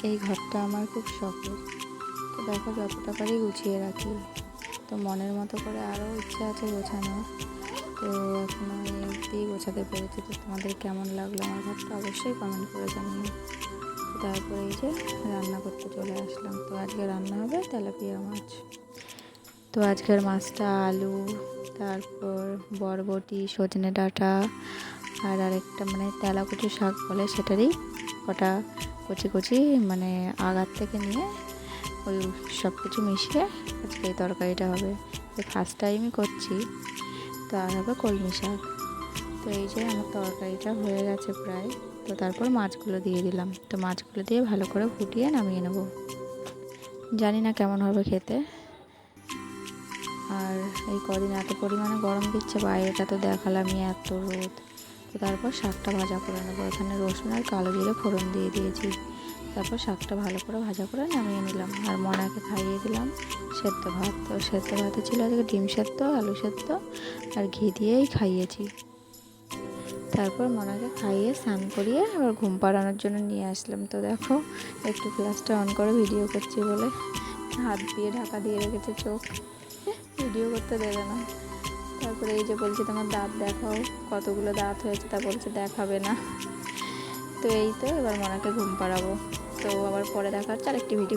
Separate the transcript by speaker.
Speaker 1: এই ঘরটা আমার খুব শখের। তো দেখো যতটা পারি গুছিয়ে রাখি। তো মনের মতো করে আরও ইচ্ছা আছে গোছানোর। তো এখনও এই অবধি গোছাতে পেরেছি। তো তোমাদের কেমন লাগলো আমার ঘরটা অবশ্যই কমেন্ট করে জানিও। তো তারপরে এই যে রান্না করতে চলে আসলাম। তো আজকে রান্না হবে তেলাপিয়া মাছ। তো আজকের মাছটা আলু, তারপর বরবটি, সজনে ডাঁটা আর আরেকটা মানে তেলাকুচি শাক বলে সেটারই কটা কচি কচি মানে আগার থেকে নিয়ে ওই সব কিছু মিশিয়ে আজকে এই তরকারিটা হবে। ফার্স্ট টাইমই করছি। তো আর হবে কলমি শাক। তো এই যে আমার তরকারিটা হয়ে গেছে প্রায়। তো তারপর মাছগুলো দিয়ে দিলাম। তো মাছগুলো দিয়ে ভালো করে ফুটিয়ে নামিয়ে নেব। জানি না কেমন হবে খেতে। আর এই কদিন এত পরিমাণে গরম দিচ্ছে, বাইরেটা তো দেখালামই, এত রোদ। তো তারপর শাকটা ভাজা করে নেবো। এখানে রসুন আর কালো জিরে ফোড়ন দিয়ে দিয়েছি। তারপর শাকটা ভালো করে ভাজা করে নামিয়ে নিলাম। আর মনাকে খাইয়ে দিলাম সেদ্ধ ভাত। তো সেদ্ধ ভাতে ছিল আজকে ডিম সেদ্ধ, আলু সেদ্ধ আর ঘি দিয়েই খাইয়েছি। তারপর মনাকে খাইয়ে স্নান করিয়ে আবার ঘুম পাড়ানোর জন্য নিয়ে আসলাম। তো দেখো একটু ফ্ল্যাশটা অন করে ভিডিও করছি বলে হাত দিয়ে ঢাকা দিয়ে রেখেছে চোখ, ভিডিও করতে দেবে না। তারপরে এই যে বলছে তোমার দাঁত দেখাও, কতগুলো দাঁত হয়েছে, তা বলছে দেখাবে না। তো এই তো এবার মনাকে ঘুম পাড়াবো। তো আবার পরে দেখা হচ্ছে আরেকটি ভিডিও।